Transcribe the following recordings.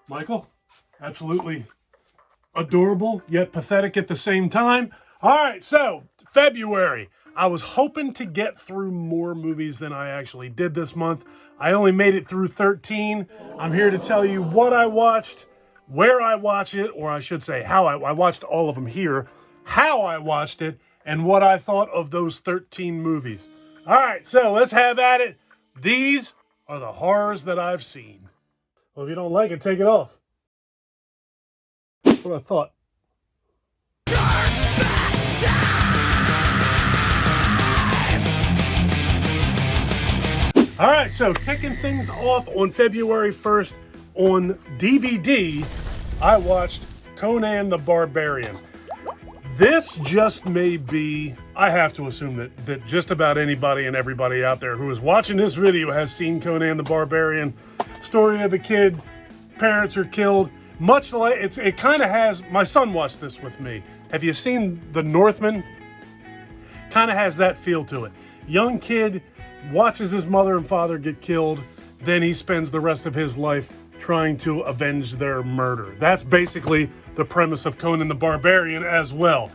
Michael, absolutely adorable, yet pathetic at the same time. All right, so February. I was hoping to get through more movies than I actually did this month. I only made it through 13. I'm here to tell you what I watched, where I watched it, or I should say how I watched all of them here, how I watched it, and what I thought of those 13 movies. All right, so let's have at it. These are the horrors that I've seen. Well, if you don't like it, take it off. What I thought. All right, so kicking things off on February 1st on DVD, I watched Conan the Barbarian. This just may be, I have to assume that just about anybody and everybody out there who is watching this video has seen Conan the Barbarian. Story of a kid, parents are killed. Much like, it kind of has, my son watched this with me. Have you seen The Northman? Kind of has that feel to it. Young kid watches his mother and father get killed, then he spends the rest of his life trying to avenge their murder. That's basically the premise of Conan the Barbarian as well.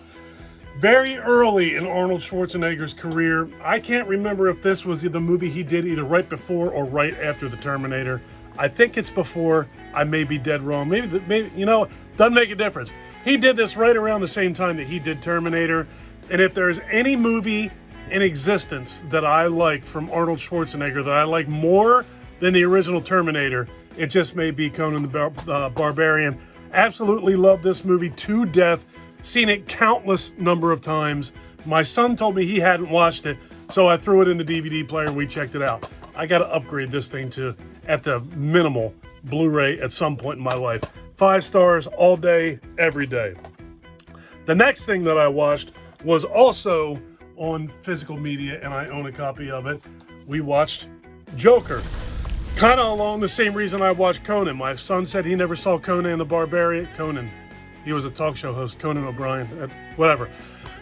Very early in Arnold Schwarzenegger's career, I can't remember if this was the movie he did either right before or right after The Terminator. I think it's before. I may be dead wrong. Maybe you know, doesn't make a difference. He did this right around the same time that he did Terminator. And if there's any movie in existence that I like from Arnold Schwarzenegger that I like more than the original Terminator, it just may be Conan the Barbarian. Absolutely love this movie to death. Seen it countless number of times. My son told me he hadn't watched it, so I threw it in the DVD player and we checked it out. I got to upgrade this thing to, at the minimal, Blu-ray at some point in my life. 5 stars all day, every day. The next thing that I watched was also on physical media, and I own a copy of it. We watched Joker. Kind of along the same reason I watched Conan. My son said he never saw Conan the Barbarian. Conan. He was a talk show host, Conan O'Brien, whatever.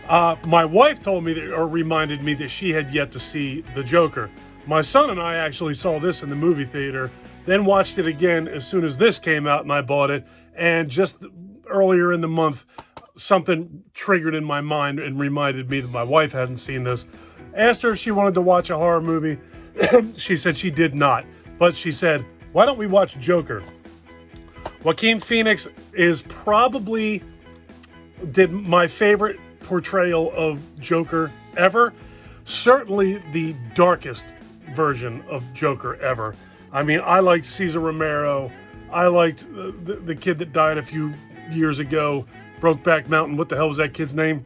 My wife told me that, or reminded me that she had yet to see The Joker. My son and I actually saw this in the movie theater, then watched it again as soon as this came out and I bought it. And just earlier in the month, something triggered in my mind and reminded me that my wife hadn't seen this. Asked her if she wanted to watch a horror movie. She said she did not. But she said, why don't we watch Joker? Joaquin Phoenix is probably did my favorite portrayal of Joker ever. Certainly the darkest version of Joker ever. I mean, I liked Cesar Romero. I liked the kid that died a few years ago, Brokeback Mountain. What the hell was that kid's name?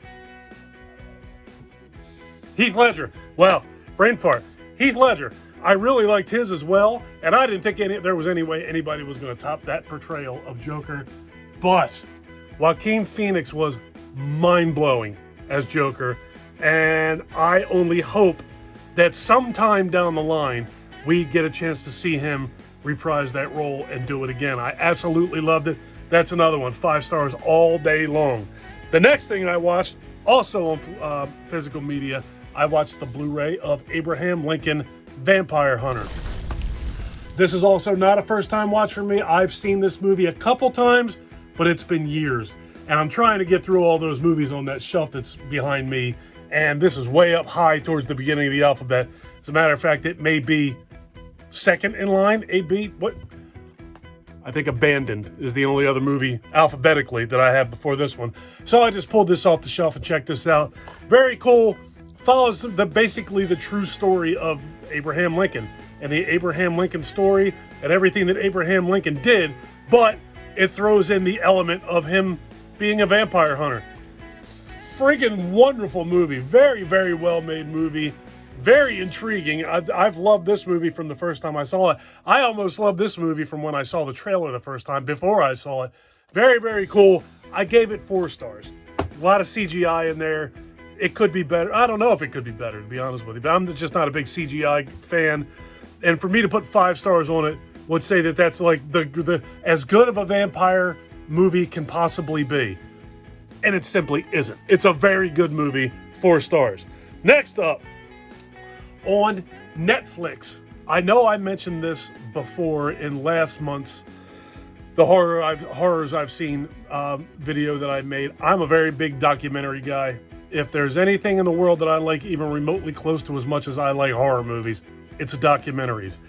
Heath Ledger. Wow, brain fart. Heath Ledger. I really liked his as well, and I didn't think there was any way anybody was going to top that portrayal of Joker. But Joaquin Phoenix was mind-blowing as Joker, and I only hope that sometime down the line we get a chance to see him reprise that role and do it again. I absolutely loved it. That's another one, 5 stars all day long. The next thing I watched, also on physical media, I watched the Blu-ray of Abraham Lincoln Vampire Hunter. This is also not a first-time watch for me. I've seen this movie a couple times, but it's been years. And I'm trying to get through all those movies on that shelf that's behind me. And this is way up high towards the beginning of the alphabet. As a matter of fact, it may be second in line, A, B, what? I think Abandoned is the only other movie alphabetically that I have before this one. So I just pulled this off the shelf and checked this out. Very cool. Follows basically the true story of Abraham Lincoln and the Abraham Lincoln story and everything that Abraham Lincoln did, but it throws in the element of him being a vampire hunter. Friggin' wonderful movie. Very, very well made movie. Very intriguing. I've loved this movie from the first time I saw it. I almost loved this movie from when I saw the trailer the first time, before I saw it. Very, very cool. I gave it 4 stars. A lot of CGI in there. It could be better. I don't know if it could be better, to be honest with you, but I'm just not a big CGI fan. And for me to put 5 stars on it would say that that's like the as good of a vampire movie can possibly be. And it simply isn't. It's a very good movie, 4 stars. Next up, on Netflix. I know I mentioned this before in last month's the horrors I've seen video that I made. I'm a very big documentary guy. If there's anything in the world that I like even remotely close to as much as I like horror movies, it's documentaries.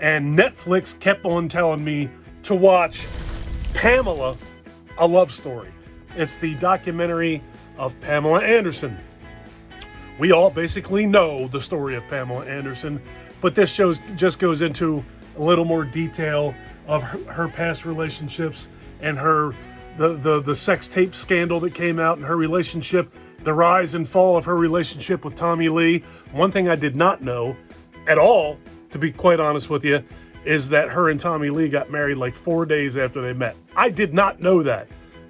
And Netflix kept on telling me to watch Pamela, A Love Story. It's the documentary of Pamela Anderson. We all basically know the story of Pamela Anderson, but this show just goes into a little more detail of her past relationships and the sex tape scandal that came out in her relationship, the rise and fall of her relationship with Tommy Lee. One thing I did not know at all, to be quite honest with you, is that her and Tommy Lee got married like 4 days after they met. I did not know that.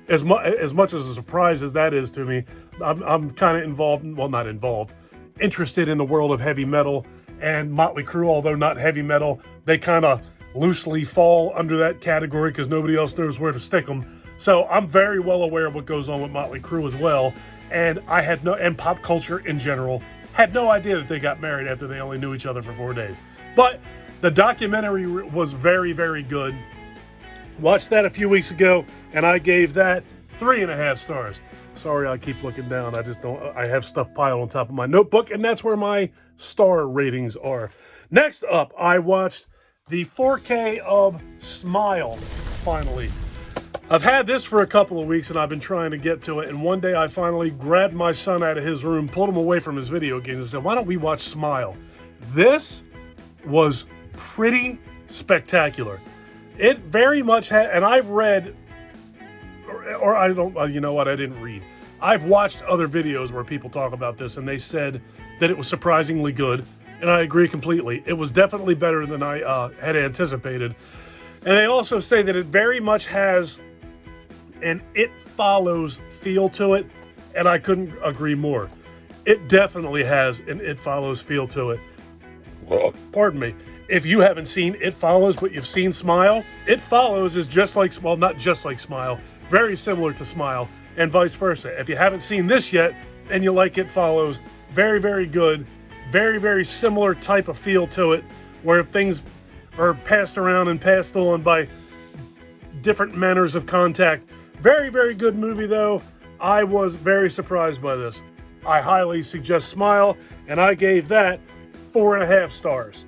As much as a surprise as that is to me, I'm kind of interested in the world of heavy metal, and Motley Crue, although not heavy metal, they kind of loosely fall under that category because nobody else knows where to stick them. So I'm very well aware of what goes on with Motley Crue as well, and and pop culture in general, had no idea that they got married after they only knew each other for 4 days. But the documentary was very, very good. Watched that a few weeks ago, and I gave that 3.5 stars. Sorry, I keep looking down. I have stuff piled on top of my notebook, and that's where my star ratings are. Next up, I watched the 4K of Smile, finally. I've had this for a couple of weeks, and I've been trying to get to it, and one day I finally grabbed my son out of his room, pulled him away from his video games, and said, why don't we watch Smile? This was pretty spectacular. It very much had, and I've read, or I don't, you know what, I didn't read. I've watched other videos where people talk about this, and they said that it was surprisingly good, and I agree completely. It was definitely better than I had anticipated. And they also say that it very much has an It Follows feel to it, and I couldn't agree more. It definitely has an It Follows feel to it. Pardon me. If you haven't seen It Follows, but you've seen Smile, It Follows is just like, well, not just like Smile, very similar to Smile, and vice versa. If you haven't seen this yet, and you like It Follows, very, very good, very, very similar type of feel to it, where things are passed around and passed on by different manners of contact. Very, very good movie, though. I was very surprised by this. I highly suggest Smile, and I gave that 4.5 stars.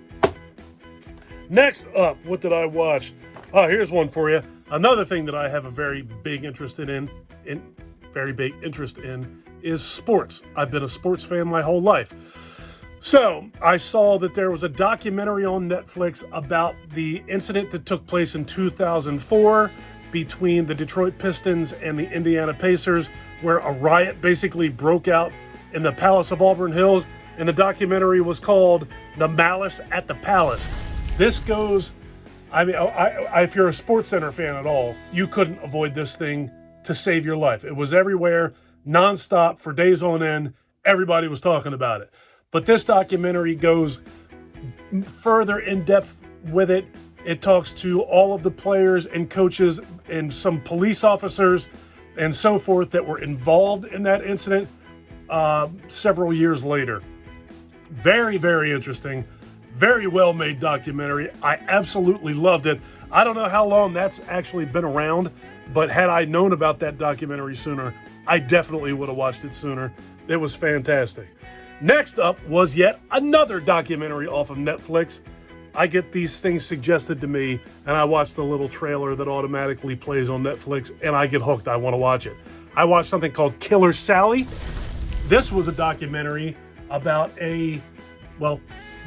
Next up, what did I watch? Oh, here's one for you. Another thing that I have a very big interest in is sports. I've been a sports fan my whole life. So I saw that there was a documentary on Netflix about the incident that took place in 2004 between the Detroit Pistons and the Indiana Pacers, where a riot basically broke out in the Palace of Auburn Hills, and the documentary was called The Malice at the Palace. This goes, I mean, if you're a SportsCenter fan at all, you couldn't avoid this thing to save your life. It was everywhere, nonstop, for days on end. Everybody was talking about it. But this documentary goes further in depth with it. It talks to all of the players and coaches and some police officers and so forth that were involved in that incident several years later. Very, very interesting. Very well-made documentary. I absolutely loved it. I don't know how long that's actually been around, but had I known about that documentary sooner, I definitely would have watched it sooner. It was fantastic. Next up was yet another documentary off of Netflix. I get these things suggested to me, and I watch the little trailer that automatically plays on Netflix, and I get hooked. I want to watch it. I watched something called Killer Sally. This was a documentary about a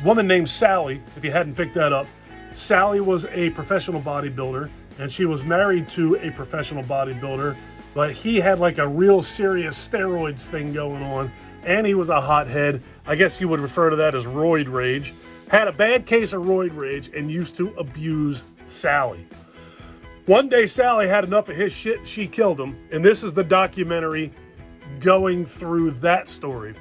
woman named Sally, if you hadn't picked that up. Sally was a professional bodybuilder, and she was married to a professional bodybuilder, but he had like a real serious steroids thing going on, and he was a hothead. I guess you would refer to that as roid rage. Had a bad case of roid rage and used to abuse Sally. One day Sally had enough of his shit, she killed him, and this is the documentary going through that story.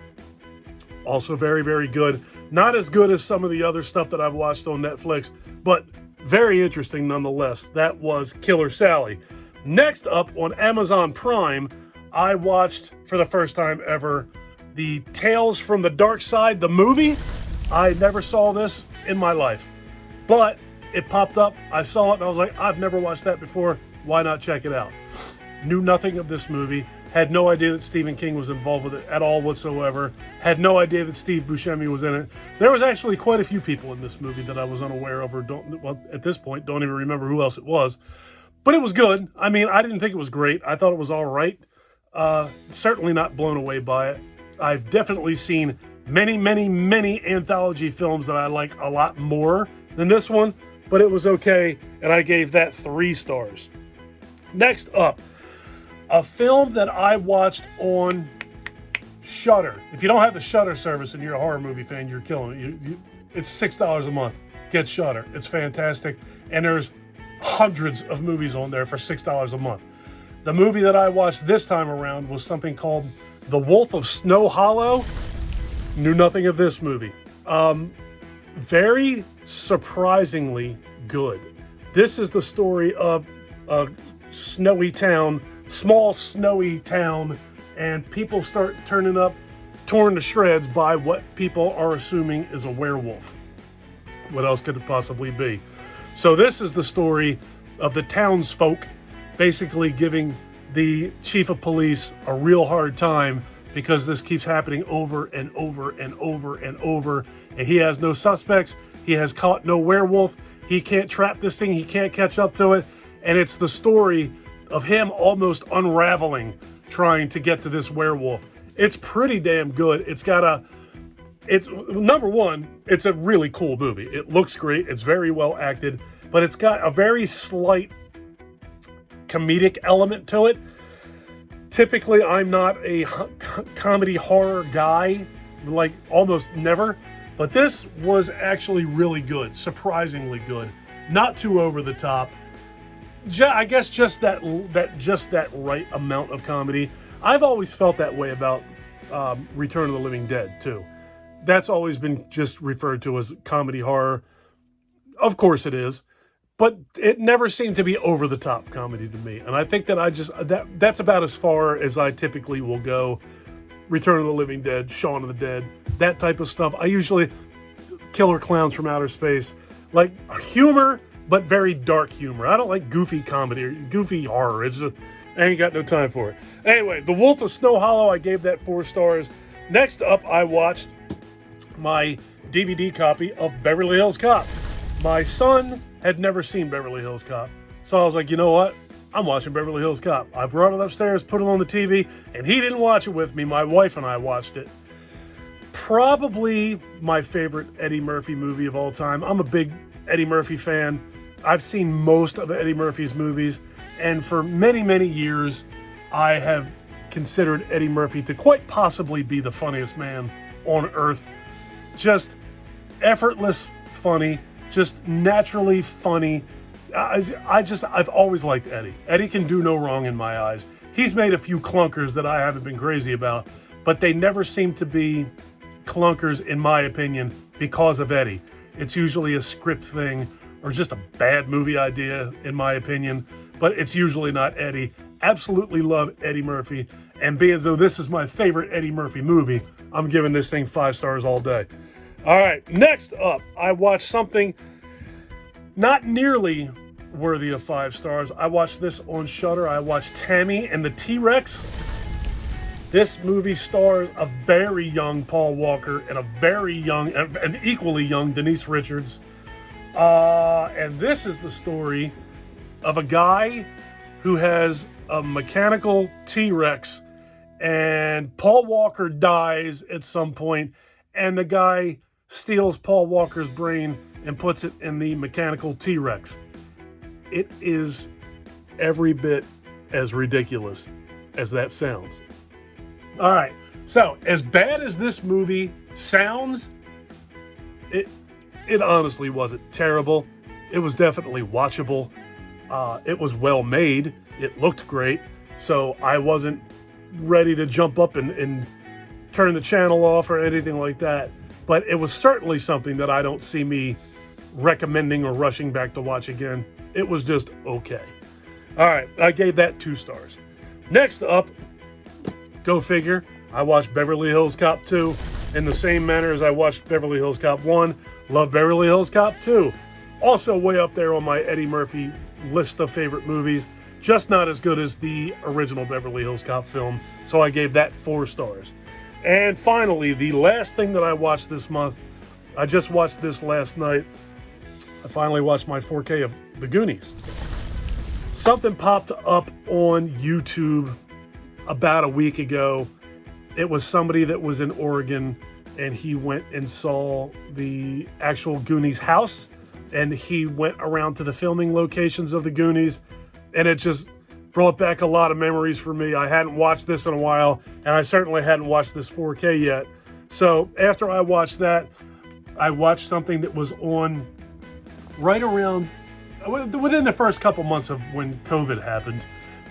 Also very, very good. Not as good as some of the other stuff that I've watched on Netflix, but very interesting nonetheless. That was Killer Sally. Next up on Amazon Prime, I watched for the first time ever the Tales from the Dark Side, the movie. I never saw this in my life, but it popped up. I saw it and I was like, I've never watched that before. Why not check it out? Knew nothing of this movie. Had no idea that Stephen King was involved with it at all whatsoever. Had no idea that Steve Buscemi was in it. There was actually quite a few people in this movie that I was unaware of, or at this point, don't even remember who else it was. But it was good. I mean, I didn't think it was great. I thought it was all right. Certainly not blown away by it. I've definitely seen many, many, many anthology films that I like a lot more than this one, but it was okay, and I gave that 3 stars. Next up, a film that I watched on Shudder. If you don't have the Shudder service and you're a horror movie fan, you're killing it. It's $6 a month. Get Shudder. It's fantastic. And there's hundreds of movies on there for $6 a month. The movie that I watched this time around was something called The Wolf of Snow Hollow. Knew nothing of this movie. Very surprisingly good. This is the story of a snowy town, small snowy town, and people start turning up, torn to shreds by what people are assuming is a werewolf. What else could it possibly be? So this is the story of the townsfolk basically giving the chief of police a real hard time because this keeps happening over and over and over and over, and he has no suspects. He has caught no werewolf. He can't trap this thing. He can't catch up to it. And it's the story of him almost unraveling, trying to get to this werewolf. It's pretty damn good. It's number one, it's a really cool movie. It looks great. It's very well acted, but it's got a very slight comedic element to it. Typically, I'm not a comedy horror guy, like almost never, but this was actually really good, surprisingly good. Not too over the top. I guess just that right amount of comedy. I've always felt that way about Return of the Living Dead too. That's always been just referred to as comedy horror. Of course it is, but it never seemed to be over the top comedy to me. And I think that that's about as far as I typically will go. Return of the Living Dead, Shaun of the Dead, that type of stuff. I usually Killer Clowns from Outer Space, like humor, but very dark humor. I don't like goofy comedy or goofy horror. I ain't got no time for it. Anyway, The Wolf of Snow Hollow, I gave that 4 stars. Next up, I watched my DVD copy of Beverly Hills Cop. My son had never seen Beverly Hills Cop, so I was like, you know what? I'm watching Beverly Hills Cop. I brought it upstairs, put it on the TV, and he didn't watch it with me. My wife and I watched it. Probably my favorite Eddie Murphy movie of all time. I'm a big Eddie Murphy fan. I've seen most of Eddie Murphy's movies, and for many, many years, I have considered Eddie Murphy to quite possibly be the funniest man on earth. Just effortless funny, just naturally funny. I've always liked Eddie. Eddie can do no wrong in my eyes. He's made a few clunkers that I haven't been crazy about, but they never seem to be clunkers, in my opinion, because of Eddie. It's usually a script thing or just a bad movie idea, in my opinion, but it's usually not Eddie. Absolutely love Eddie Murphy, and being as though this is my favorite Eddie Murphy movie, I'm giving this thing 5 stars all day. All right, next up, I watched something not nearly worthy of 5 stars. I watched this on Shudder. I watched Tammy and the T-Rex. This movie stars a very young Paul Walker and a very young, and equally young Denise Richards. And this is the story of a guy who has a mechanical T-Rex, and Paul Walker dies at some point, and the guy steals Paul Walker's brain and puts it in the mechanical T-Rex. It is every bit as ridiculous as that sounds. All right, so as bad as this movie sounds, it honestly wasn't terrible. It was definitely watchable. It was well made. It looked great. So I wasn't ready to jump up and turn the channel off or anything like that. But it was certainly something that I don't see me recommending or rushing back to watch again. It was just okay. All right, I gave that 2 stars. Next up, go figure, I watched Beverly Hills Cop 2 in the same manner as I watched Beverly Hills Cop 1. Love Beverly Hills Cop 2. Also way up there on my Eddie Murphy list of favorite movies. just not as good as the original Beverly Hills Cop film, so I gave that 4 stars. And finally, the last thing that I watched this month, I just watched this last night. I finally watched my 4K of The Goonies. Something popped up on YouTube about a week ago. It was somebody that was in Oregon, and he went and saw the actual Goonies house, and he went around to the filming locations of the Goonies, and it just brought back a lot of memories for me. I hadn't watched this in a while, and I certainly hadn't watched this 4K yet. So after I watched that, I watched something that was on right around, within the first couple months of when COVID happened.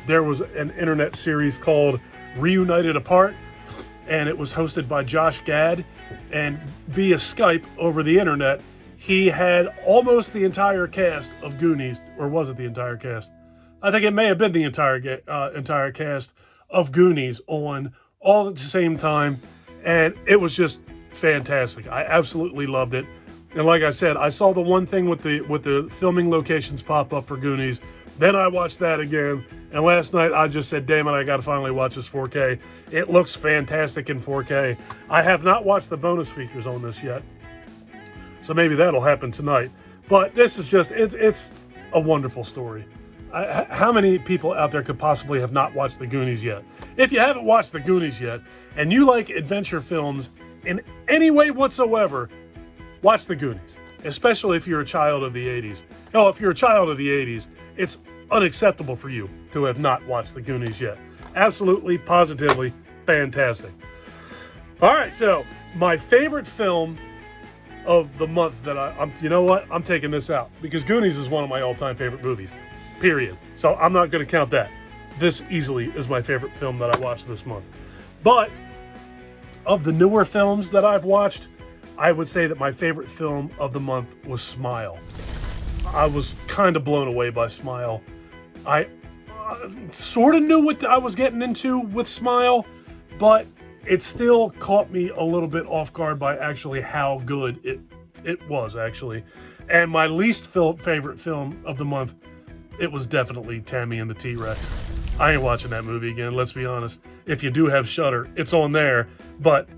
There was an internet series called Reunited Apart, and it was hosted by Josh Gad, and via Skype over the internet, he had almost the entire cast of Goonies, or was it the entire cast? I think it may have been the entire cast of Goonies on all at the same time, and it was just fantastic. I absolutely loved it. And like I said, I saw the one thing with the filming locations pop up for Goonies. Then I watched that again, and last night I just said, damn it, I got to finally watch this 4K. It looks fantastic in 4K. I have not watched the bonus features on this yet, so maybe that'll happen tonight. But this is just, it's a wonderful story. How many people out there could possibly have not watched the Goonies yet? If you haven't watched the Goonies yet, and you like adventure films in any way whatsoever, watch the Goonies, especially if you're a child of the 80s. Hell, if you're a child of the 80s, it's unacceptable for you to have not watched the Goonies yet. Absolutely, positively fantastic. All right, so my favorite film of the month that you know what? I'm taking this out because Goonies is one of my all-time favorite movies, period. So I'm not going to count that. This easily is my favorite film that I watched this month. But of the newer films that I've watched, I would say that my favorite film of the month was Smile. I was kind of blown away by Smile. I sort of knew what I was getting into with Smile, but it still caught me a little bit off guard by actually how good it was, actually. And my least favorite film of the month, it was definitely Tammy and the T-Rex. I ain't watching that movie again, let's be honest. If you do have Shudder, it's on there, but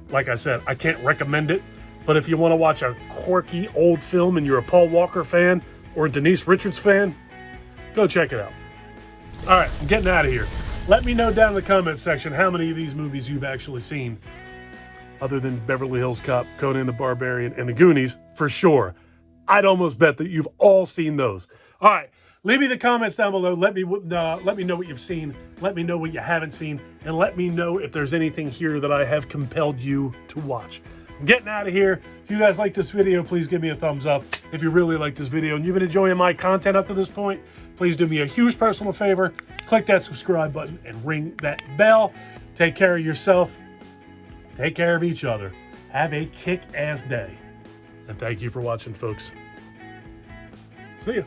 like I said, I can't recommend it. But if you want to watch a quirky old film and you're a Paul Walker fan or a Denise Richards fan, go check it out. All right, I'm getting out of here. Let me know down in the comments section how many of these movies you've actually seen, other than Beverly Hills Cop, Conan the Barbarian, and the Goonies, for sure. I'd almost bet that you've all seen those. All right, leave me the comments down below. Let me know what you've seen. Let me know what you haven't seen, and let me know if there's anything here that I have compelled you to watch. I'm getting out of here. If you guys like this video, please give me a thumbs up. If you really like this video and you've been enjoying my content up to this point, please do me a huge personal favor. Click that subscribe button and ring that bell. Take care of yourself. Take care of each other. Have a kick-ass day. And thank you for watching, folks. See ya.